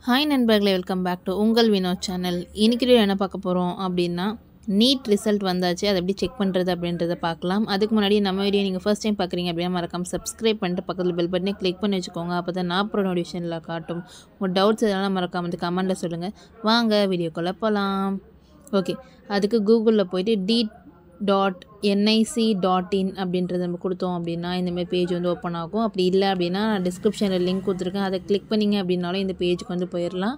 Hi நண்பர்களே, welcome back to உங்கள் Vinod channel. இன்னைக்கு வீடியோ என்ன பார்க்க போகிறோம் அப்படின்னா, நீட் ரிசல்ட் வந்தாச்சு, அதை எப்படி செக் பண்ணுறது அப்படின்றத பார்க்கலாம். அதுக்கு முன்னாடி நம்ம வீடியோ நீங்கள் ஃபர்ஸ்ட் டைம் பார்க்குறீங்க அப்படின்னா மறக்காம சப்ஸ்கிரைப் பண்ணிட்டு பக்கத்தில் பெல் பட்டனே கிளிக் பண்ணி வச்சுக்கோங்க. அப்போ தான் நான் போகிற நோட்டிஃபிகேஷனில் காட்டும். உங்கள் டவுட்ஸ் எதனால் மறக்காம வந்து கமெண்ட்டில் சொல்லுங்கள். வாங்க வீடியோக்குள்ளே போகலாம். ஓகே, அதுக்கு கூகுளில் போய்ட்டு DEET.nic.in அப்படின்றத நம்ம கொடுத்தோம் அப்படின்னா இந்தமாதிரி பேஜ் வந்து ஓப்பன் ஆகும். அப்படி இல்லை அப்படின்னா நான் டிஸ்கிரிப்ஷனில் லிங்க் கொடுத்துருக்கேன், அதை கிளிக் பண்ணிங்க அப்படின்னாலும் இந்த பேஜுக்கு வந்து போயிடலாம்.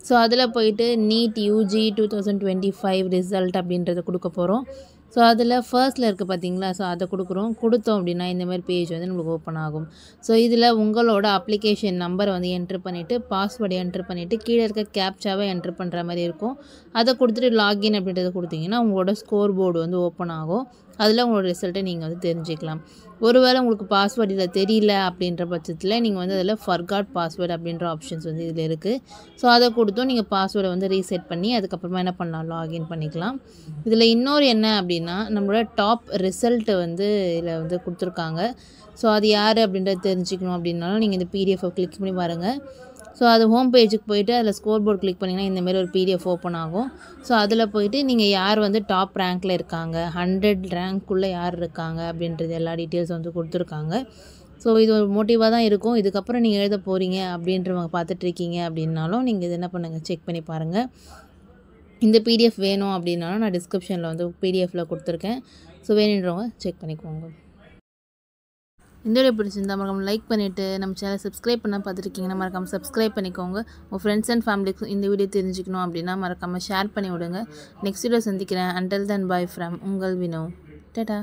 ஸோ அதில் போயிட்டு நீட் யூஜி 2025 ரிசல்ட் அப்படின்றத கொடுக்க போகிறோம். ஸோ அதில் ஃபர்ஸ்ட்டில் இருக்குது பார்த்தீங்களா, ஸோ அதை கொடுத்தோம் அப்படின்னா இந்தமாதிரி பேஜ் வந்து நம்மளுக்கு ஓப்பன் ஆகும். ஸோ இதில் உங்களோட அப்ளிகேஷன் நம்பரை வந்து என்ட்ரு பண்ணிவிட்டு பாஸ்வேர்டை என்ட்ரு பண்ணிவிட்டு கீழே இருக்க கேப்சாவை என்ட்ரு பண்ணுற மாதிரி இருக்கும். அதை கொடுத்துட்டு லாகின் அப்படின்றத கொடுத்தீங்கன்னா உங்களோட ஸ்கோர் போர்டு வந்து ஓப்பன் ஆகும். அதில் உங்களோட ரிசல்ட்டை நீங்கள் வந்து தெரிஞ்சுக்கலாம். ஒருவேளை உங்களுக்கு பாஸ்வேர்டு இதில் தெரியல அப்படின்ற பட்சத்தில் நீங்கள் வந்து அதில் ஃபர்காட் பாஸ்வேர்டு அப்படின்ற ஆப்ஷன்ஸ் வந்து இதில் இருக்குது. ஸோ அதை கொடுத்தும் நீங்கள் பாஸ்வேர்டை வந்து ரீசெட் பண்ணி அதுக்கப்புறமா என்ன பண்ணலாம், லாகின் பண்ணிக்கலாம். இதில் இன்னொரு என்ன அப்படின்னா, நம்மளோட டாப் ரிசல்ட்டு வந்து இதில் வந்து கொடுத்துருக்காங்க. ஸோ அது யார் அப்படின்றத தெரிஞ்சுக்கணும் அப்படின்னாலும் நீங்கள் இந்த பிடிஎஃபை கிளிக் பண்ணி பாருங்கள். ஸோ அது ஹோம் பேஜுக்கு போய்ட்டு அதில் ஸ்கோர் போர்டு கிளிக் பண்ணிங்கன்னா இந்தமாரி ஒரு பிடிஎஃப் ஓப்பன் ஆகும். ஸோ அதில் போய்ட்டு நீங்கள் யார் வந்து டாப் ரேங்க்கில் இருக்காங்க, 100 ரேங்க்குள்ளே யார் இருக்காங்க அப்படின்றது எல்லா டீட்டெயில்ஸ் வந்து கொடுத்துருக்காங்க. ஸோ இது ஒரு மோட்டிவாக தான் இருக்கும். இதுக்கப்புறம் நீங்கள் எழுத போகிறீங்க அப்படின்றவங்க பார்த்துட்ருக்கீங்க அப்படின்னாலும் நீங்கள் இது என்ன பண்ணுங்கள், செக் பண்ணி பாருங்கள். இந்த பிடிஎஃப் வேணும் அப்படின்னாலும் நான் டிஸ்கிரிப்ஷனில் வந்து பிடிஎஃப்பில் கொடுத்துருக்கேன். ஸோ வேணுன்றவங்க செக் பண்ணிக்கோங்க. இந்த வீடியோ பிடிச்சிருந்தா மறக்காம லைக் பண்ணிவிட்டு நம்ம சேனலை சப்ஸ்கிரைப் பண்ண பார்த்துருக்கீங்கன்னா மறக்காம சப்ஸ்கிரைப் பண்ணிக்கோங்க. உங்கள் ஃப்ரெண்ட்ஸ் அண்ட் ஃபேமிலிக்கு இந்த வீடியோ தெரிஞ்சுக்கணும் அப்படின்னா மறக்காமல் ஷேர் பண்ணி விடுங்க. நெக்ஸ்ட் வீடியோ சந்திக்கிறேன். அன்டில் தென் பை ஃப்ரம் உங்கள் வினோ. டாடா.